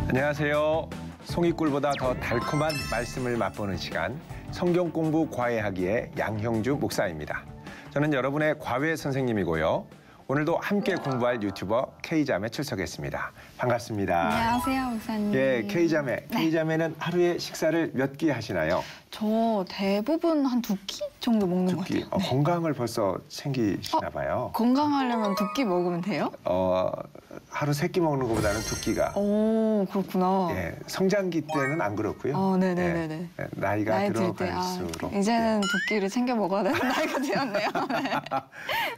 안녕하세요. 송이꿀보다 더 달콤한 말씀을 맛보는 시간, 성경 공부 과외하기의 양형주 목사입니다. 저는 여러분의 과외 선생님이고요. 오늘도 함께 공부할 유튜버 K자매 출석했습니다. 반갑습니다. 안녕하세요, 목사님. 예, K자매. 네. K자매는 하루에 식사를 몇 끼 하시나요? 저 대부분 한 2끼 정도 먹는 것 같아요. 네. 건강을 벌써 챙기시나 봐요. 건강하려면 2끼 먹으면 돼요? 하루 3끼 먹는 것보다는 2끼가. 오, 그렇구나. 예, 성장기 때는 안 그렇고요. 네네네네. 예, 나이가 나이 들어갈수록. 이제는 2끼를 챙겨 먹어야 되는 나이가 되었네요. 네.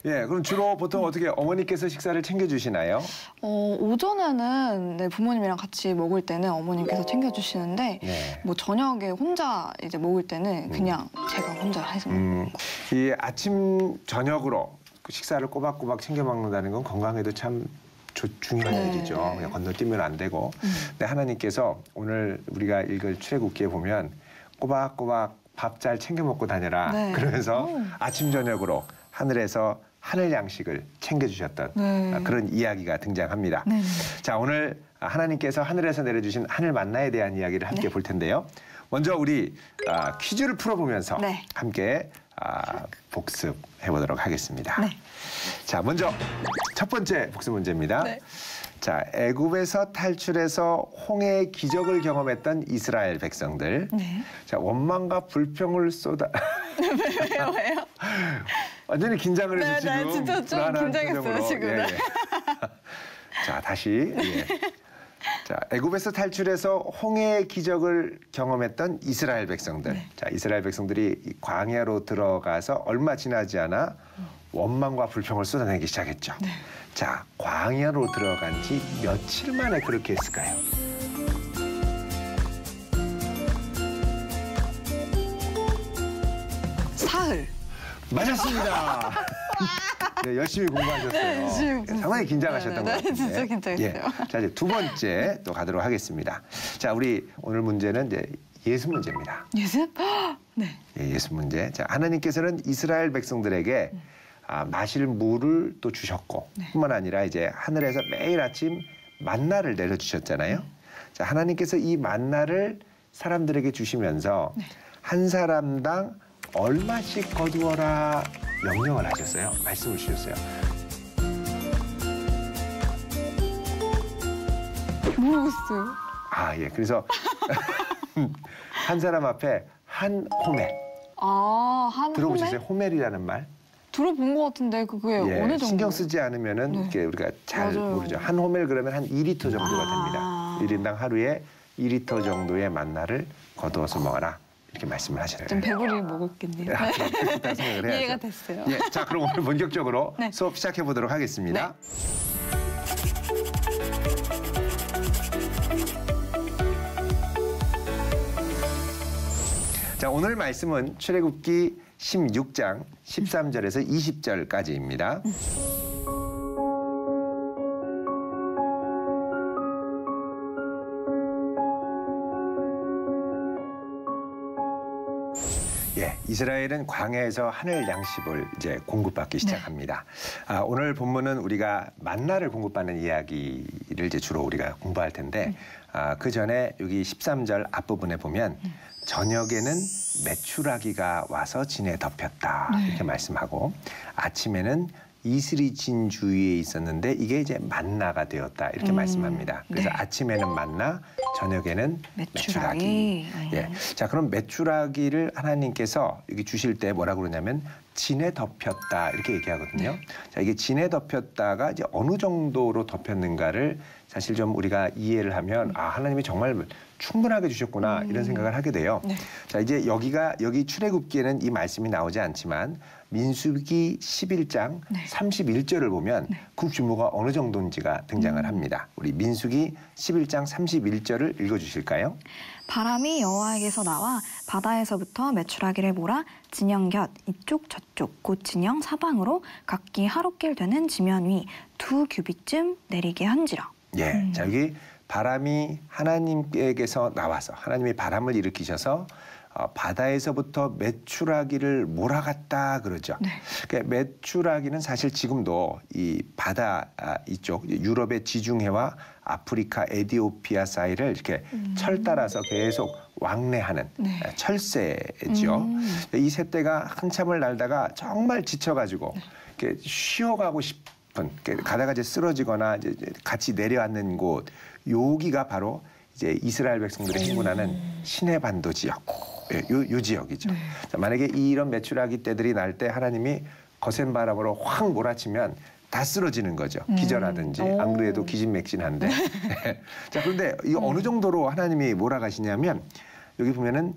예, 그럼 주로 보통 어떻게 어머니께서 식사를 챙겨주시나요? 오전에는 부모님이랑 같이 먹을 때는 어머님께서 챙겨주시는데 네. 뭐 저녁에 혼자 이제 먹을 때는 그냥 제가 혼자 해서 먹고. 이 아침 저녁으로 그 식사를 꼬박꼬박 챙겨 먹는다는 건 건강에도 참 중요한 네. 일이죠. 그냥 건너뛰면 안 되고. 근데 하나님께서 오늘 우리가 읽을 출애굽기에 보면 꼬박꼬박 밥 잘 챙겨 먹고 다녀라. 네. 그러면서 아침 저녁으로 하늘에서 하늘 양식을 챙겨주셨던 네. 그런 이야기가 등장합니다. 네. 자, 오늘 하나님께서 하늘에서 내려주신 하늘 만나에 대한 이야기를 함께 볼 텐데요. 먼저 우리 퀴즈를 풀어보면서 네. 함께 복습해 보도록 하겠습니다. 네. 자, 먼저 첫 번째 복습 문제입니다. 네. 자, 애굽에서 탈출해서 홍해의 기적을 경험했던 이스라엘 백성들. 네. 자, 원망과 불평을 왜요? 완전히 긴장을 해서 네, 지금 진짜 좀 불안한 긴장했어요, 표정으로. 지금. 네. 자, 다시. 예. 자, 애굽에서 탈출해서 홍해의 기적을 경험했던 이스라엘 백성들. 네. 자, 이스라엘 백성들이 이 광야로 들어가서 얼마 지나지 않아 원망과 불평을 쏟아내기 시작했죠. 네. 자, 광야로 들어간 지 며칠 만에 그렇게 했을까요? 사흘. 맞았습니다. 네, 열심히 공부하셨어요. 네, 열심히 상당히 긴장하셨던 것 같은데. 진짜 긴장했어요. 예. 자, 이제 두 번째 또 가도록 하겠습니다. 자, 우리 오늘 문제는 이제 예수 문제입니다. 예습? 네. 예, 예수 문제. 자, 하나님께서는 이스라엘 백성들에게 마실 물을 또 주셨고, 뿐만 아니라 이제 하늘에서 매일 아침 만나를 내려주셨잖아요. 자, 하나님께서 이 만나를 사람들에게 주시면서 한 사람당 얼마씩 거두어라 명령을 하셨어요. 말씀을 주셨어요. 모르겠어요. 예. 그래서 한 사람 앞에 한 호멜. 한 들어보셨어요? 호멜? 호멜이라는 말? 들어본 것 같은데 그게 예, 어느 정도? 신경 쓰지 않으면은 이렇게 우리가 잘 맞아요. 모르죠. 한 호멜 그러면 한 2리터 정도가 됩니다. 1인당 하루에 2리터 정도의 만나를 거두어서 먹어라. 이렇게 말씀을 하시네요. 좀 배부르게 먹었겠네요. 그렇다 생각을 해야죠. 이해가 됐어요. 예, 자, 그럼 오늘 본격적으로 네. 수업 시작해 보도록 하겠습니다. 자, 오늘 말씀은 출애굽기 16장 13절에서 20절까지입니다. 예, 이스라엘은 광야에서 하늘 양식을 이제 공급받기 시작합니다. 오늘 본문은 우리가 만나를 공급받는 이야기를 이제 주로 우리가 공부할 텐데 그 전에 여기 13절 앞부분에 보면 저녁에는 메추라기가 와서 진에 덮였다 이렇게 말씀하고 아침에는 이슬이 진 주위에 있었는데 이게 이제 만나가 되었다 이렇게 말씀합니다. 그래서 아침에는 만나, 저녁에는 메추라기. 예. 자, 그럼 메추라기를 하나님께서 여기 주실 때 뭐라고 그러냐면 진에 덮였다 이렇게 얘기하거든요. 자, 이게 진에 덮였다가 이제 어느 정도로 덮였는가를 사실 좀 우리가 이해를 하면 하나님이 정말 충분하게 주셨구나 이런 생각을 하게 돼요. 자, 이제 여기 출애굽기에는 이 말씀이 나오지 않지만 민수기 11장 31절을 보면 그 규모가 어느 정도인지가 등장을 합니다. 우리 민수기 11장 31절을 읽어주실까요? 바람이 여호와에게서 나와 바다에서부터 메추라기를 몰아 진영 곁 이쪽 저쪽 곧 진영 사방으로 각기 하롯길 되는 지면 위 2규빗쯤 내리게 한지라. 예, 자, 여기 바람이 하나님께서 나와서 하나님이 바람을 일으키셔서 바다에서부터 메추라기를 몰아갔다 그러죠. 네. 그러니까 메추라기는 사실 지금도 이 바다 이쪽 유럽의 지중해와 아프리카, 에티오피아 사이를 이렇게 철 따라서 계속 왕래하는 네. 철새죠. 이 새떼가 한참을 날다가 정말 지쳐가지고 이렇게 쉬어가고 싶은 가다가 이제 쓰러지거나 이제 같이 내려앉는 곳 여기가 바로 이제 이스라엘 백성들이 행군하는 시내반도 지역, 요 지역이죠. 네. 자, 만약에 이런 메추라기 떼들이 날 때 하나님이 거센 바람으로 확 몰아치면 다 쓰러지는 거죠. 기절하든지 안 그래도 기진맥진한데. 자, 그런데 이거 어느 정도로 하나님이 몰아가시냐면 여기 보면은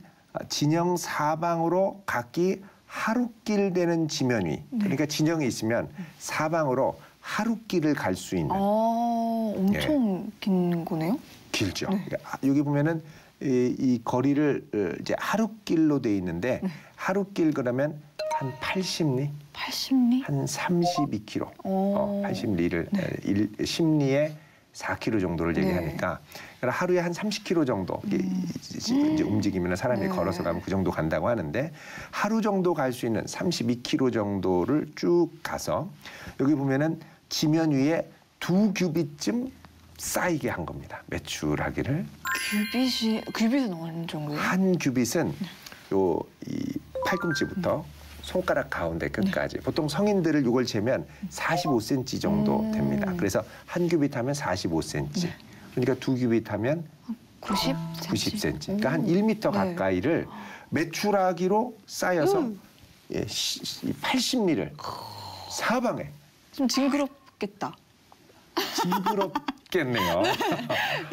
진영 사방으로 각기 하루길 되는 지면 위. 그러니까 진영이 있으면 사방으로 하루길을 갈 수 있는. 엄청 긴 거네요. 길죠. 그러니까 여기 보면은 이 거리를 이제 하루길로 돼 있는데 하루길 그러면 한 80리, 80리? 한 32km, 80리를 10리에 4km 정도를 얘기하니까 그러니까 하루에 한 30km 정도 이제 움직이면 사람이 걸어서 가면 그 정도 간다고 하는데 하루 정도 갈 수 있는 32km 정도를 쭉 가서 여기 보면은 지면 위에 2규빗쯤 쌓이게 한 겁니다. 메추라기를. 규빗은 어느 정도예요? 한 규빗은 요 이 팔꿈치부터 손가락 가운데 끝까지. 보통 성인들을 이걸 재면 45cm 정도 됩니다. 그래서 한 규빗 하면 45cm. 그러니까 2규빗 하면 90cm. 그러니까 한 1m 가까이를 메추라기로 쌓여서 80리를 사방에. 좀 징그럽겠다. 징그럽겠네요.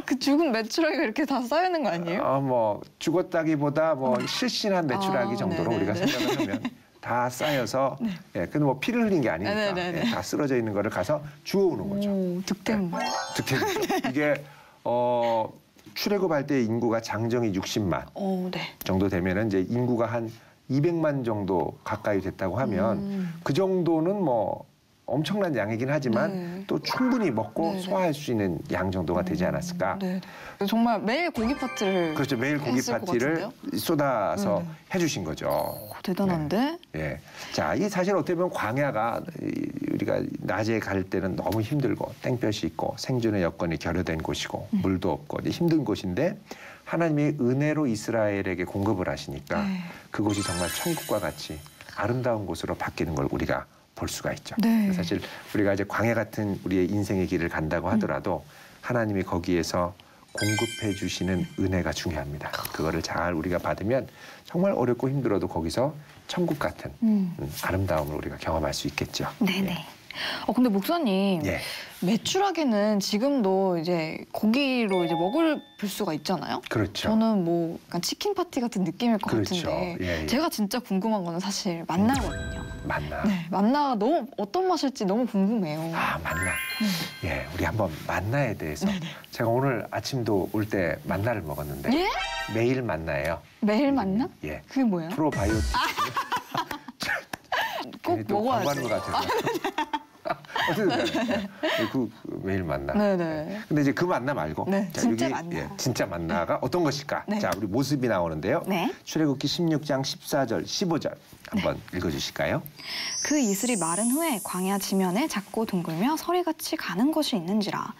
그 죽은 메추라기가 이렇게 다 쌓이는 거 아니에요? 뭐 죽었다기보다 뭐 실신한 메추라기 정도로 우리가 생각을 하면 다 쌓여서 근데 뭐 피를 흘린 게 아니니까 다 쓰러져 있는 거를 가서 주워오는 거죠. 득템. 득템이죠. 이게 출애굽할 때 인구가 장정이 60만 정도 되면은 이제 인구가 한 200만 정도 가까이 됐다고 하면 그 정도는 뭐 엄청난 양이긴 하지만 또 충분히 먹고 소화할 수 있는 양 정도가 되지 않았을까. 정말 매일 고기 파티를 그렇죠. 매일 고기 파티를 쏟아서 해주신 거죠. 대단한데? 예. 자, 이 사실 어떻게 보면 광야가 우리가 낮에 갈 때는 너무 힘들고 땡볕이 있고 생존의 여건이 결여된 곳이고 물도 없고 힘든 곳인데 하나님이 은혜로 이스라엘에게 공급을 하시니까 그곳이 정말 천국과 같이 아름다운 곳으로 바뀌는 걸 우리가 볼 수가 있죠. 사실 우리가 이제 광야 같은 우리의 인생의 길을 간다고 하더라도 하나님이 거기에서 공급해 주시는 은혜가 중요합니다. 그거를 잘 우리가 받으면 정말 어렵고 힘들어도 거기서 천국 같은 아름다움을 우리가 경험할 수 있겠죠. 네네. 근데 목사님, 메추라기는 지금도 이제 고기로 이제 먹을 수가 있잖아요. 그렇죠. 저는 뭐 약간 치킨 파티 같은 느낌일 것 그렇죠. 같은데 제가 진짜 궁금한 거는 사실 만나거든요. 만나. 네, 만나가 너무 어떤 맛일지 너무 궁금해요. 아, 만나. 예, 우리 한번 만나에 대해서. 제가 오늘 아침도 올 때 만나를 먹었는데 매일 만나예요. 매일 만나? 예. 그게 뭐예요? 프로바이오틱. 꼭 먹어야죠. 광고하는 것 같아서. 어쨌든 그 매일 만나. 근데 이제 그 만나 말고 자, 진짜 여기, 만나. 진짜 만나가 어떤 것일까? 자, 우리 모습이 나오는데요. 출애굽기 16장 14절, 15절 한번 읽어주실까요? 그 이슬이 마른 후에 광야 지면에 작고 둥글며 서리같이 가는 것이 있는지라.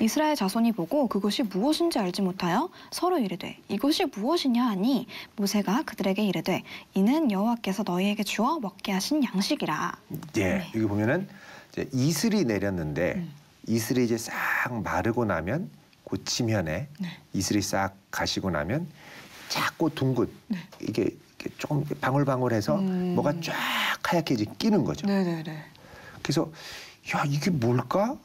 이스라엘 자손이 보고 그것이 무엇인지 알지 못하여 서로 이르되 이것이 무엇이냐 하니 모세가 그들에게 이르되 이는 여호와께서 너희에게 주어 먹게 하신 양식이라. 여기 보면은 이제 이슬이 내렸는데 이슬이 이제 싹 마르고 나면 그 지면에 이슬이 싹 가시고 나면 작고 둥근 이게 조금 방울방울해서 뭐가 쫙 하얗게 이제 끼는 거죠. 그래서 야, 이게 뭘까?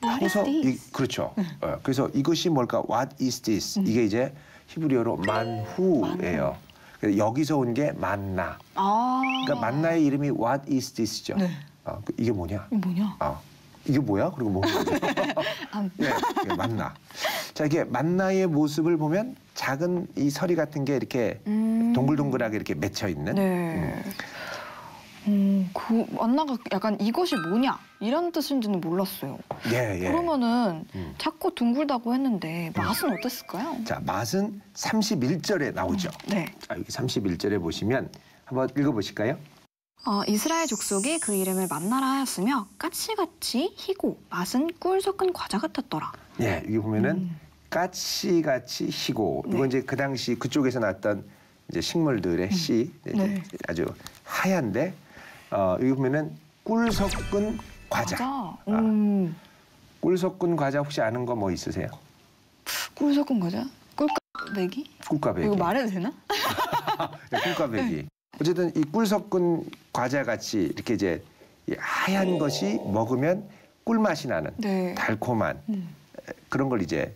하고서 그렇죠. 그래서 이것이 뭘까? What is this? 이게 이제 히브리어로 만후예요. 그래서 여기서 온 게 만나. 그러니까 만나의 이름이 What is this죠. 이게 뭐냐? 이게 뭐야? 그리고 뭐냐? 예, 만나. 자, 이게 만나의 모습을 보면 작은 이 서리 같은 게 이렇게 동글동글하게 이렇게 맺혀 있는. 그 만나가 약간 이것이 뭐냐 이런 뜻인지는 몰랐어요. 예, 예. 그러면은 작고 둥글다고 했는데 맛은 어땠을까요? 자, 맛은 31절에 나오죠. 네. 자, 여기 31절에 보시면 한번 읽어보실까요? 이스라엘 족속이 그 이름을 만나라 하였으며 까치같이 희고 맛은 꿀 섞은 과자 같았더라. 예, 여기 보면은 까치같이 희고 네. 이건 이제 그 당시 그쪽에서 났던 이제 식물들의 씨 네. 아주 하얀데 여기 보면은 꿀 섞은 과자. 꿀 섞은 과자 혹시 아는 거 뭐 있으세요? 꿀 섞은 과자? 꿀까베기? 꿀까베기. 이거 말해도 되나? 네, 꿀까베기. 어쨌든 이 꿀 섞은 과자 같이 이렇게 이제 이 하얀 것이 먹으면 꿀 맛이 나는 네. 달콤한 그런 걸 이제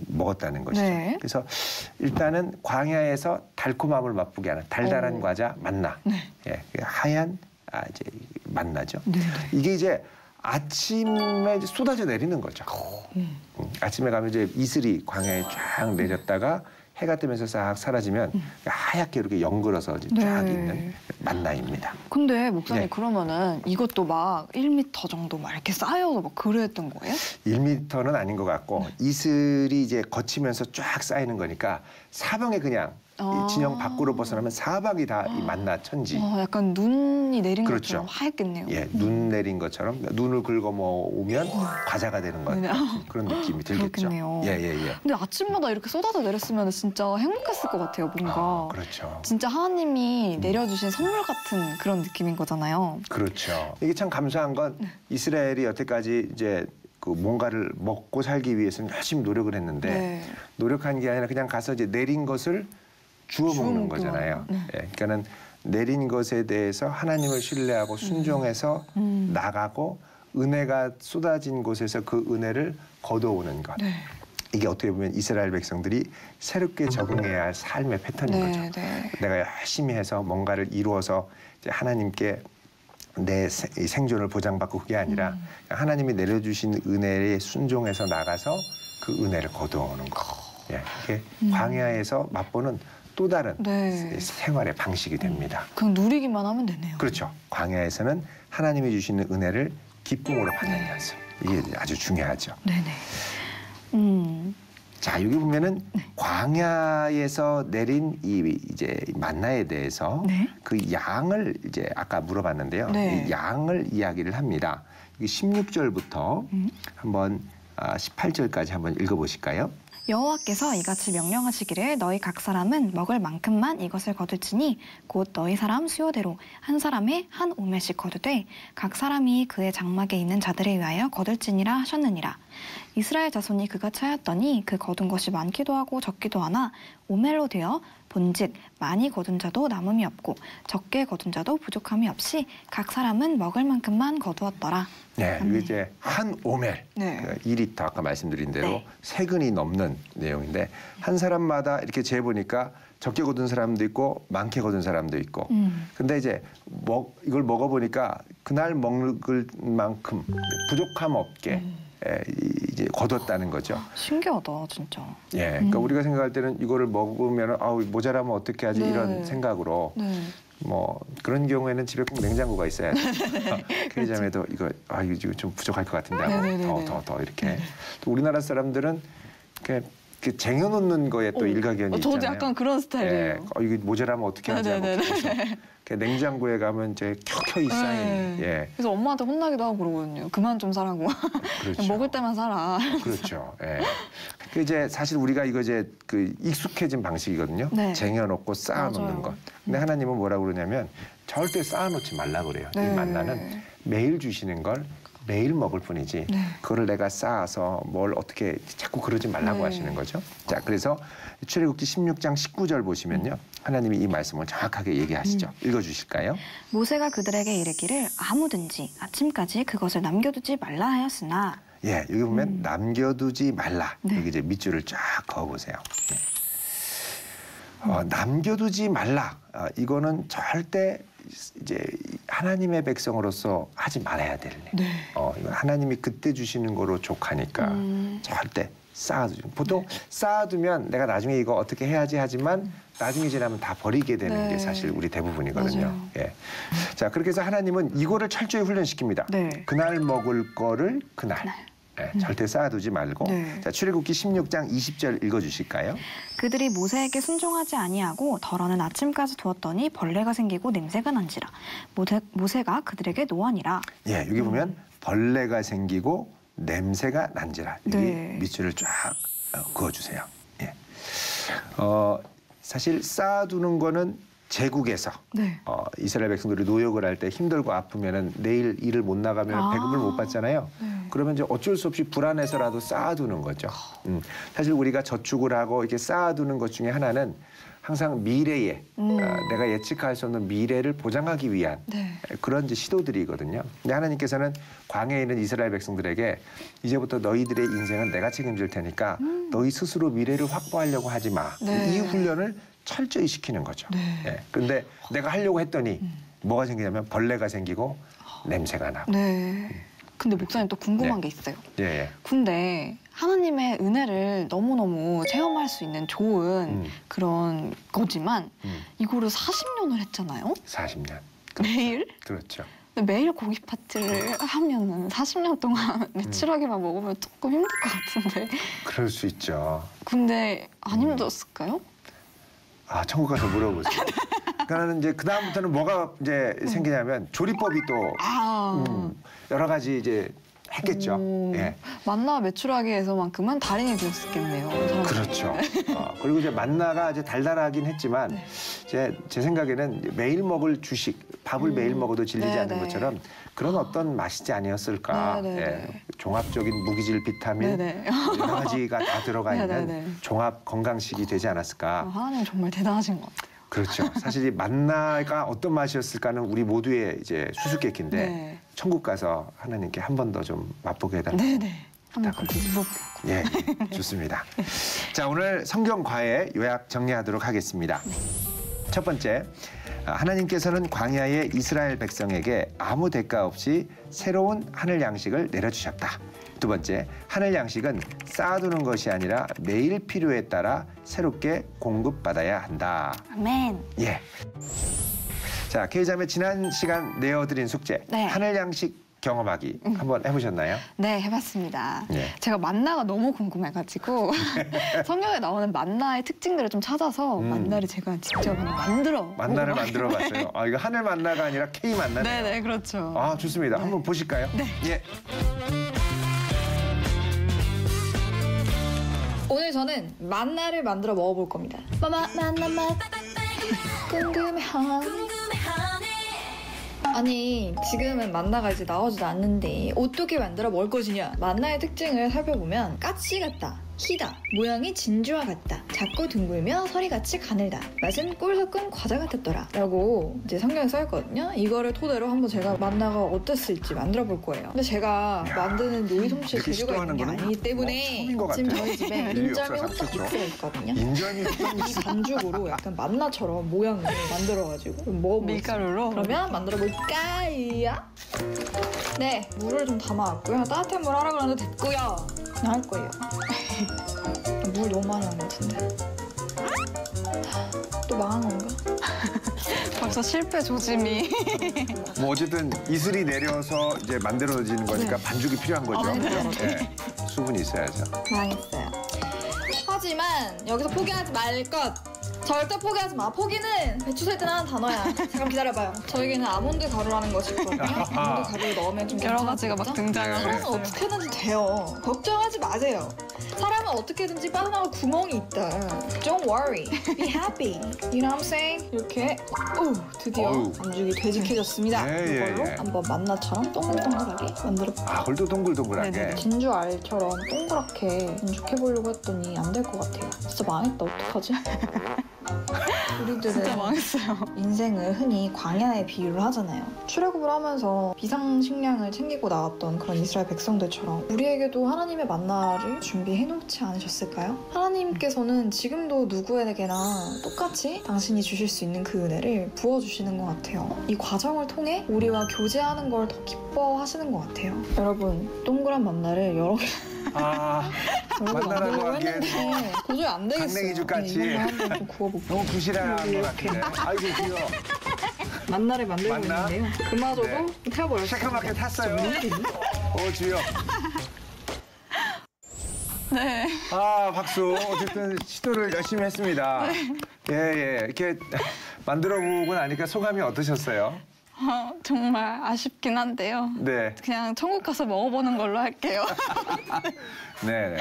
먹었다는 것이죠. 네. 그래서 일단은 광야에서 달콤함을 맛보게 하는 달달한 과자 만나. 네. 예, 하얀 이제 만나죠. 네. 이게 이제 아침에 이제 쏟아져 내리는 거죠. 아침에 가면 이제 이슬이 광야에 쫙 내렸다가 해가 뜨면서 싹 사라지면 하얗게 이렇게 연글어서 이제 쫙 네. 있는 만나입니다. 근데 목사님 네. 그러면은 이것도 막 1m 정도 막 이렇게 쌓여서 막 그랬던 거예요? 1m는 아닌 것 같고 이슬이 이제 거치면서 쫙 쌓이는 거니까 사방에 그냥 이 진영 밖으로 벗어나면 사방이 다 이 만나 천지. 약간 눈이 내린 그렇죠. 것처럼 하얗겠네요. 예, 눈 내린 것처럼 눈을 긁어 모으면 과자가 되는 것 네. 그런 느낌이 들겠죠. 그렇겠네요. 예, 예, 예. 근데 아침마다 이렇게 쏟아져 내렸으면 진짜 행복했을 것 같아요, 뭔가. 그렇죠. 진짜 하나님이 내려주신 선물 같은 그런 느낌인 거잖아요. 그렇죠. 이게 참 감사한 건 이스라엘이 여태까지 이제 그 뭔가를 먹고 살기 위해서는 열심히 노력을 했는데 네. 노력한 게 아니라 그냥 가서 이제 내린 것을 주워 먹는 거잖아요. 네. 예, 그러니까는 내린 것에 대해서 하나님을 신뢰하고 순종해서 나가고 은혜가 쏟아진 곳에서 그 은혜를 거둬오는 것. 네. 이게 어떻게 보면 이스라엘 백성들이 새롭게 적응해야 할 삶의 패턴인 거죠. 네. 내가 열심히 해서 뭔가를 이루어서 이제 하나님께 내 생존을 보장받고 그게 아니라 하나님이 내려주신 은혜에 순종해서 나가서 그 은혜를 거두어오는 거. 예, 이게 광야에서 맛보는 또 다른 네. 생활의 방식이 됩니다. 그냥 누리기만 하면 되네요. 그렇죠. 광야에서는 하나님이 주시는 은혜를 기쁨으로 받는 연습. 이게 아주 중요하죠. 네네. 자, 여기 보면은 광야에서 내린 이제 만나에 대해서 네. 그 양을 이제 아까 물어봤는데요. 네. 이 양을 이야기를 합니다. 여기 16절부터 한번 18절까지 한번 읽어보실까요? 여호와께서 이같이 명령하시기를 너희 각 사람은 먹을 만큼만 이것을 거둘지니 곧 너희 사람 수요대로 한 사람에 한 오멜씩 거두되 각 사람이 그의 장막에 있는 자들에 위하여 거둘지니라 하셨느니라. 이스라엘 자손이 그같이 하였더니 그 거둔 것이 많기도 하고 적기도 하나 오멜로 되어 본즉 많이 거둔 자도 남음이 없고 적게 거둔 자도 부족함이 없이 각 사람은 먹을 만큼만 거두었더라. 네, 이게 이제 한 오멜, 네. 2리터 아까 말씀드린 대로 네. 세 근이 넘는 내용인데 한 사람마다 이렇게 재보니까 적게 거둔 사람도 있고 많게 거둔 사람도 있고 근데 이제 이걸 먹어보니까 그날 먹을 만큼 부족함 없게 이제 거뒀다는 거죠. 신기하다, 진짜. 예, 그러니까 우리가 생각할 때는 이거를 먹으면 아우 모자라면 어떻게 하지 네. 이런 생각으로 네. 뭐 그런 경우에는 집에 꼭 냉장고가 있어야죠. 그러자매도 이거 이거 좀 부족할 것 같은데 하고 더 이렇게. 또 우리나라 사람들은 이렇게 쟁여놓는 거에 또 일가견이 있잖아요. 저도 약간 그런 스타일이에요. 이거 모자라면 어떻게 하지 하고 냉장고에 가면 이제 켜켜이 쌓인. 예. 그래서 엄마한테 혼나기도 하고 그러거든요. 그만 좀 사라고. 그렇죠. 먹을 때만 사라. 그렇죠. 예. 그 이제 사실 우리가 이거 이제 그 익숙해진 방식이거든요. 네. 쟁여놓고 쌓아놓는 맞아요. 것. 근데 하나님은 뭐라고 그러냐면 절대 쌓아놓지 말라 그래요. 이 만나는 매일 주시는 걸 매일 먹을 뿐이지 그거를 내가 쌓아서 뭘 어떻게 자꾸 그러지 말라고 하시는 거죠. 자, 그래서 출애굽기 16장 19절 보시면요. 하나님이 이 말씀을 정확하게 얘기하시죠. 읽어주실까요? 모세가 그들에게 이르기를 아무든지 아침까지 그것을 남겨두지 말라 하였으나 예, 여기 보면 남겨두지 말라. 여기 이제 밑줄을 쫙 그어보세요. 예. 남겨두지 말라. 이거는 절대 이제 하나님의 백성으로서 하지 말아야 될 일. 네. 이건 하나님이 그때 주시는 거로 족하니까 절대 쌓아두죠. 보통 쌓아두면 내가 나중에 이거 어떻게 해야지 하지만 나중에 지나면 다 버리게 되는 네. 게 사실 우리 대부분이거든요. 맞아요. 예. 자, 그렇게 해서 하나님은 이거를 철저히 훈련시킵니다. 네. 그날 먹을 거를 그날. 예, 절대 쌓아두지 말고. 네. 자, 출애굽기 16장 20절 읽어주실까요? 그들이 모세에게 순종하지 아니하고 덜어는 아침까지 두었더니 벌레가 생기고 냄새가 난지라. 모세가 그들에게 노하니라. 예, 여기 보면 벌레가 생기고 냄새가 난지라. 여기 네. 밑줄을 쫙 그어주세요. 예. 사실 쌓아두는 거는 제국에서 네. 이스라엘 백성들이 노역을 할 때 힘들고 아프면은 내일 일을 못 나가면 배급을 못 받잖아요. 네. 그러면 이제 어쩔 수 없이 불안해서라도 쌓아두는 거죠. 사실 우리가 저축을 하고 이렇게 쌓아두는 것 중에 하나는 항상 미래에 내가 예측할 수 없는 미래를 보장하기 위한 네. 그런 이제 시도들이거든요. 근데 하나님께서는 광야에 있는 이스라엘 백성들에게 이제부터 너희들의 인생은 내가 책임질 테니까 너희 스스로 미래를 확보하려고 하지 마. 네. 이 훈련을 철저히 시키는 거죠. 네. 예. 근데 내가 하려고 했더니 뭐가 생기냐면 벌레가 생기고 냄새가 나고. 네. 근데 목사님 또 궁금한 네. 게 있어요. 예, 예. 근데 하나님의 은혜를 너무너무 체험할 수 있는 좋은 그런 거지만 이거를 40년을 했잖아요. 40년. 매일? 그렇죠. 근데 매일 고기 파티를 하면은 40년 동안 매출하기만 먹으면 조금 힘들 것 같은데. 그럴 수 있죠. 근데 안 힘들었을까요? 천국 가서 물어보세요. 그러니까는 이제 그 다음부터는 뭐가 이제 생기냐면 조리법이 또 여러 가지 이제 했겠죠. 오, 예. 만나 매출하기에서만큼은 달인이 되었겠네요. 그렇죠. 그리고 이제 만나가 이제 달달하긴 했지만 네. 제 생각에는 매일 먹을 주식, 밥을 매일 먹어도 질리지 네, 않는 네. 것처럼 그런 어떤 맛이지 아니었을까. 네, 네, 예. 네. 종합적인 무기질 비타민 네, 네. 여러 가지가 다 들어가 네, 있는 네, 네. 종합 건강식이 되지 않았을까. 하나님 정말 대단하신 것 같아요. 그렇죠. 사실 이 만나가 어떤 맛이었을까는 우리 모두의 이제 수수께끼인데 네. 천국 가서 하나님께 한 번 더 좀 맛보게 해달라고. 네네. 한번 그렇게 물어볼게요. 예, 좋습니다. 자, 오늘 성경 과외 요약 정리하도록 하겠습니다. 첫 번째, 하나님께서는 광야의 이스라엘 백성에게 아무 대가 없이 새로운 하늘 양식을 내려주셨다. 두 번째, 하늘 양식은 쌓아두는 것이 아니라 매일 필요에 따라 새롭게 공급받아야 한다. 아멘. 예. 자, K자매 지난 시간 내어드린 숙제, 네. 하늘 양식 경험하기 한번 해보셨나요? 네, 해봤습니다. 예. 제가 만나가 너무 궁금해가지고 성경에 나오는 만나의 특징들을 좀 찾아서 만나를 제가 직접 만들어 만나를 보고 만들어봤어요. 이거 하늘 만나가 아니라 K 만나네요. 네네, 그렇죠. 좋습니다. 네. 한번 보실까요? 네. 예. 오늘 저는 만나를 만들어 먹어볼 겁니다. 만나 맛 궁금해하네. 아니 지금은 만나가 이제 나오지도 않는데 어떻게 만들어 먹을 것이냐. 만나의 특징을 살펴보면 까치 같다, 희다, 모양이 진주와 같다, 작고 둥글며 서리같이 가늘다, 맛은 꿀 섞은 과자 같았더라 라고 이제 성경에 써있거든요. 이거를 토대로 한번 제가 만나가 어땠을지 만들어 볼 거예요. 근데 제가 만드는 요리 솜씨에 이렇게 재주가 있는 게 시도하는 거는 아니기 때문에 처음인 것 지금 같아요. 저희 집에 인류 역사 인절미 삼초초. 호떡 믹스가 있거든요. 인절미 이 반죽으로 약간 만나처럼 모양을 만들어가지고 먹어보겠습니다. 밀가루로. 그러면 만들어볼까요? 네, 물을 좀 담아왔고요. 따뜻한 물 하라 그러는데 됐고요. 그냥 할 거예요. 물 너무 많이 한 것 같은데. 또 망한 건가? 벌써 실패 조짐이. 뭐 어쨌든 이슬이 내려서 이제 만들어지는 거니까 반죽이 필요한 거죠. 예. 수분이 있어야죠. 망했어요. 하지만 여기서 포기하지 말 것. 절대 포기하지 마. 포기는 배추살 때 하는 단어야. 잠깐 기다려봐요. 저에게는 아몬드 가루라는 것이 있거든요. 아몬드 가루를 넣으면 좀 여러 가지가 막 등장을 사람은 했어요. 어떻게 하든지 돼요. 걱정하지 마세요. 사람은 어떻게든지 빠져나갈 구멍이 있다. Don't worry. Be happy. You know what I'm saying? 이렇게 드디어 어우. 반죽이 되직해졌습니다. 예, 예, 이걸로 예. 한번 만나처럼 동글동글하게 만들어볼게요. 그걸 또 동글동글하게. 네네. 진주 알처럼 동그랗게 반죽해보려고 했더니 안 될 것 같아요. 진짜 망했다. 어떡하지? 우리들은 진짜 망했어요. 인생을 흔히 광야에 비유를 하잖아요. 출애굽을 하면서 비상식량을 챙기고 나왔던 그런 이스라엘 백성들처럼 우리에게도 하나님의 만나를 준비해 놓지 않으셨을까요? 하나님께서는 지금도 누구에게나 똑같이 당신이 주실 수 있는 그 은혜를 부어주시는 것 같아요. 이 과정을 통해 우리와 교제하는 걸 더 기뻐하시는 것 같아요. 여러분, 동그란 만나를 여러 개 아, 만나라고 하기엔 했는데 도저히 안 되겠어요. 강냉이죽 같이. 이걸로 한번 좀 구워볼게요. 너무 부실한 것 이렇게. 같은데. 아이고 귀여워. 만나를 만들고 만나? 있는데요. 그마저도 네. 태워버렸어요. 새까맣게 탔어요. 주여. 네. 아, 박수. 어쨌든 시도를 열심히 했습니다. 예, 예. 이렇게 만들어보고 나니까 소감이 어떠셨어요? 정말 아쉽긴 한데요. 네. 그냥 천국 가서 먹어보는 걸로 할게요. 네.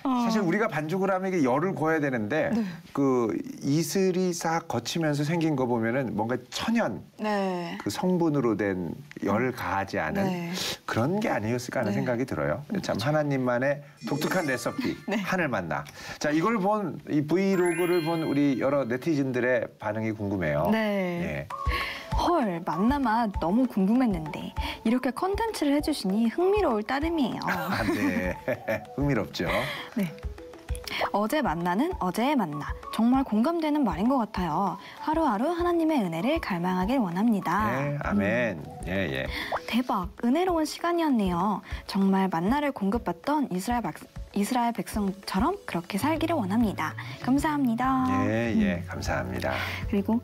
사실 우리가 반죽을 하면 이게 열을 구워야 되는데 그 이슬이 싹 거치면서 생긴 거 보면은 뭔가 천연 네. 그 성분으로 된 열 가하지 않은 네. 그런 게 아니었을까 하는 네. 생각이 들어요. 참 하나님만의 독특한 레시피 하늘 만나. 자, 이걸 본 이 브이로그를 본 우리 여러 네티즌들의 반응이 궁금해요. 네. 예. 헐, 만나 맛 너무 궁금했는데 이렇게 컨텐츠를 해주시니 흥미로울 따름이에요. 아, 네. 흥미롭죠. 네. 어제 만나는 어제의 만나. 정말 공감되는 말인 것 같아요. 하루하루 하나님의 은혜를 갈망하길 원합니다. 네, 아멘. 예, 예. 대박, 은혜로운 시간이었네요. 정말 만나를 공급받던 이스라엘 백성처럼 그렇게 살기를 원합니다. 감사합니다. 예, 예. 감사합니다. 그리고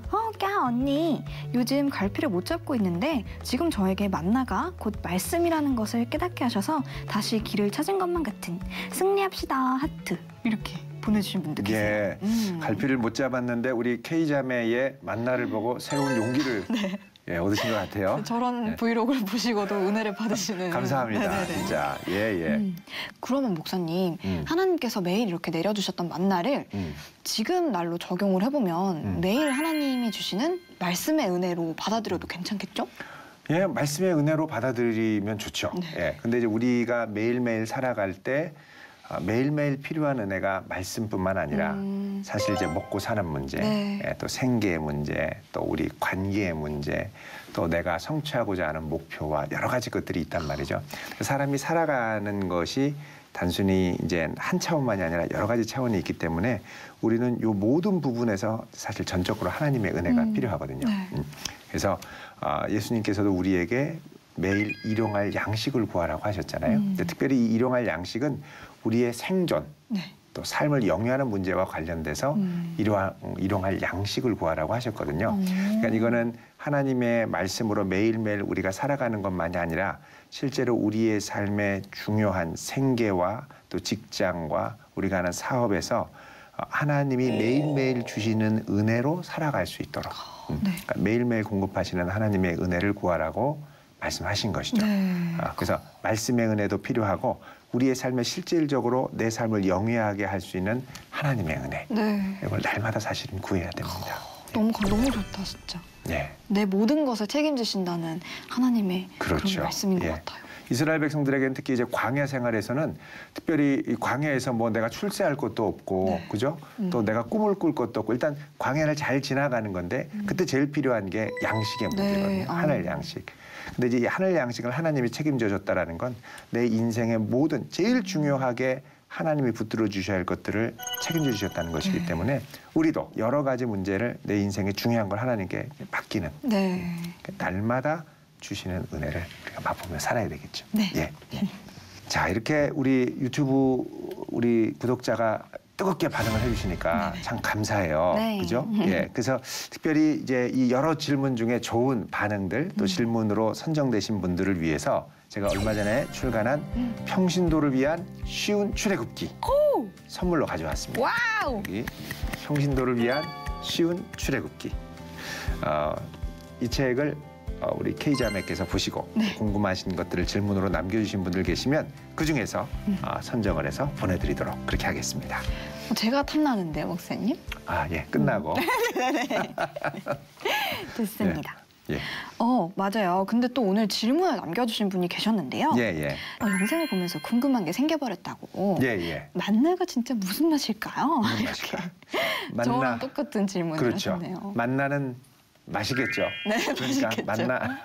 언니, 요즘 갈피를 못 잡고 있는데 지금 저에게 만나가 곧 말씀이라는 것을 깨닫게 하셔서 다시 길을 찾은 것만 같은 승리합시다 하트 이렇게 보내주신 분도 계세요. 예. 갈피를 못 잡았는데 우리 K자매의 만나를 보고 새로운 용기를 예, 얻으신 것 같아요. 저런 네. 브이로그를 보시고도 은혜를 받으시는. 감사합니다. 네네네. 진짜. 예, 예. 그러면 목사님, 하나님께서 매일 이렇게 내려주셨던 만나를 지금 날로 적용을 해보면 매일 하나님이 주시는 말씀의 은혜로 받아들여도 괜찮겠죠? 예, 말씀의 은혜로 받아들이면 좋죠. 예. 근데 이제 우리가 매일매일 살아갈 때 매일매일 필요한 은혜가 말씀뿐만 아니라 사실 이제 먹고 사는 문제, 네. 예, 또 생계의 문제, 또 우리 관계의 문제, 또 내가 성취하고자 하는 목표와 여러 가지 것들이 있단 말이죠. 사람이 살아가는 것이 단순히 이제 한 차원만이 아니라 여러 가지 차원이 있기 때문에 우리는 이 모든 부분에서 사실 전적으로 하나님의 은혜가 필요하거든요. 네. 그래서 예수님께서도 우리에게 매일 일용할 양식을 구하라고 하셨잖아요. 근데 특별히 이 일용할 양식은 우리의 생존, 또 삶을 영위하는 문제와 관련돼서 일용할 양식을 구하라고 하셨거든요. 그러니까 이거는 하나님의 말씀으로 매일매일 우리가 살아가는 것만이 아니라 실제로 우리의 삶의 중요한 생계와 또 직장과 우리가 하는 사업에서 하나님이 매일매일 주시는 은혜로 살아갈 수 있도록 그러니까 매일매일 공급하시는 하나님의 은혜를 구하라고 말씀하신 것이죠. 그래서 말씀의 은혜도 필요하고 우리의 삶에 실질적으로 내 삶을 영위하게 할 수 있는 하나님의 은혜. 이걸 날마다 사실은 구해야 됩니다. 너무 좋다, 진짜. 네. 내 모든 것을 책임지신다는 하나님의 그렇죠. 그런 말씀인 것 예. 같아요. 이스라엘 백성들에게는 특히 이제 광야 생활에서는 특별히 이 광야에서 뭐 내가 출세할 것도 없고, 그죠? 또 내가 꿈을 꿀 것도 없고, 일단 광야를 잘 지나가는 건데 그때 제일 필요한 게 양식의 문제거든요. 하늘 양식. 근데 이제 이 하늘 양식을 하나님이 책임져 줬다라는 건 내 인생의 모든 제일 중요하게 하나님이 붙들어 주셔야 할 것들을 책임져 주셨다는 것이기 때문에 우리도 여러 가지 문제를 내 인생의 중요한 걸 하나님께 맡기는 날마다 주시는 은혜를 우리가 맛보며 살아야 되겠죠. 예. 자, 이렇게 우리 유튜브 우리 구독자가 뜨겁게 반응을 해주시니까 참 감사해요. 그죠? 예. 그래서 특별히 이제 이 여러 질문 중에 좋은 반응들 또 질문으로 선정되신 분들을 위해서 제가 얼마 전에 출간한 평신도를 위한 쉬운 출애굽기 선물로 가져왔습니다. 와우! 여기 평신도를 위한 쉬운 출애굽기. 이 책을 우리 K자매께서 보시고 궁금하신 것들을 질문으로 남겨주신 분들 계시면 그중에서 선정을 해서 보내드리도록 그렇게 하겠습니다. 제가 탐나는데요, 목사님? 예. 끝나고. 됐습니다. 예. 맞아요. 근데 또 오늘 질문을 남겨주신 분이 계셨는데요. 예. 영상을 보면서 궁금한 게 생겨버렸다고. 예. 만나가 진짜 무슨 맛일까요? 무슨 맛일까? 저랑 똑같은 질문을 그렇죠. 하셨네요. 만나는 맛이겠죠. 네, 그러니까 맛있겠죠. 만나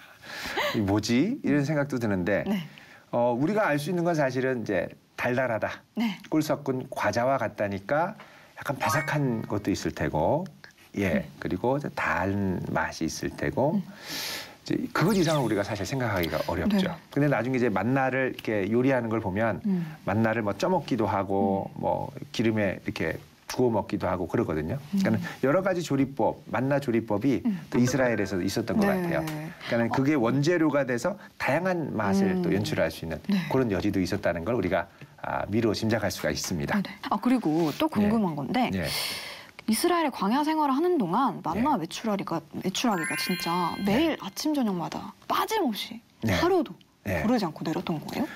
이 뭐지? 이런 생각도 드는데 네. 우리가 알 수 있는 건 사실은 이제 달달하다. 네. 꿀 섞은 과자와 같다니까 약간 바삭한 것도 있을 테고, 그리고 단 맛이 있을 테고, 이제 그것 이상은 우리가 사실 생각하기가 어렵죠. 네. 근데 나중에 이제 만나를 이렇게 요리하는 걸 보면 만나를 뭐 쪄먹기도 하고, 뭐 기름에 이렇게 구워 먹기도 하고 그러거든요. 그러니까 여러 가지 조리법, 만나 조리법이 또 이스라엘에서 있었던 것 네. 같아요. 그러니까 그게 원재료가 돼서 다양한 맛을 또 연출할 수 있는 그런 여지도 있었다는 걸 우리가 미루어 짐작할 수가 있습니다. 네. 그리고 또 궁금한 건데 예. 이스라엘의 광야 생활을 하는 동안 만나 메추라기가 진짜 매일 아침 저녁마다 빠짐없이 하루도 고르지 않고 내렸던 거예요?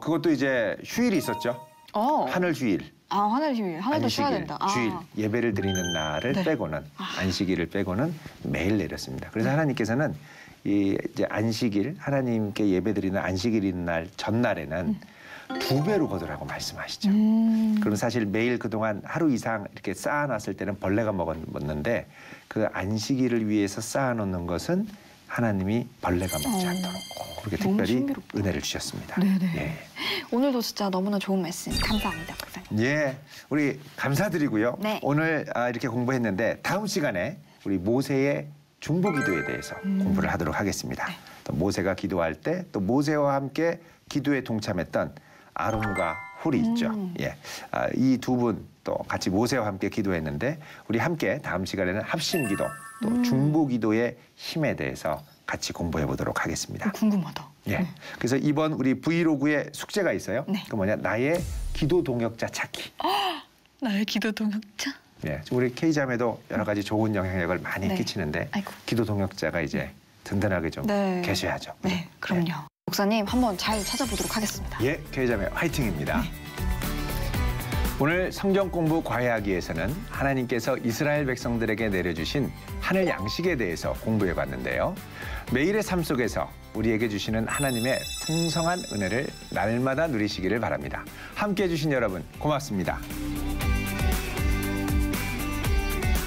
그것도 이제 휴일이 있었죠. 하늘 휴일. 하늘 휴일. 하늘도 안식일, 쉬어야 된다. 주일, 예배를 드리는 날을 빼고는 안식일을 빼고는 매일 내렸습니다. 그래서 하나님께서는 이제 안식일, 하나님께 예배드리는 안식일인 날 전날에는 2배로 거두라고 말씀하시죠. 그럼 사실 매일 그동안 하루 이상 이렇게 쌓아놨을 때는 벌레가 먹었는데 그 안식일을 위해서 쌓아놓는 것은 하나님이 벌레가 먹지 않도록 그렇게 특별히 신비롭다. 은혜를 주셨습니다. 네네. 예. 오늘도 진짜 너무나 좋은 말씀 감사합니다, 목사님. 예, 우리 감사드리고요. 네. 오늘 이렇게 공부했는데 다음 시간에 우리 모세의 중보기도에 대해서 공부를 하도록 하겠습니다. 또 모세가 기도할 때 또 모세와 함께 기도에 동참했던 아론과 훌이 있죠. 이 두 분 또 같이 모세와 함께 기도했는데 우리 함께 다음 시간에는 합심기도 또 중보기도의 힘에 대해서 같이 공부해 보도록 하겠습니다. 궁금하다. 예. 그래서 이번 우리 브이로그에 숙제가 있어요. 그 뭐냐? 나의 기도 동역자 찾기. 나의 기도 동역자? 예. 우리 K자매도 여러 가지 좋은 영향력을 많이 끼치는데 아이고. 기도 동역자가 이제 든든하게 좀 계셔야죠. 네, 그럼요. 목사님 한번 잘 찾아보도록 하겠습니다. 예, K자매 화이팅입니다. 오늘 성경 공부 과외하기에서는 하나님께서 이스라엘 백성들에게 내려주신 하늘 양식에 대해서 공부해 봤는데요. 매일의 삶 속에서 우리에게 주시는 하나님의 풍성한 은혜를 날마다 누리시기를 바랍니다. 함께 해주신 여러분 고맙습니다.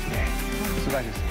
네, 수고하셨습니다.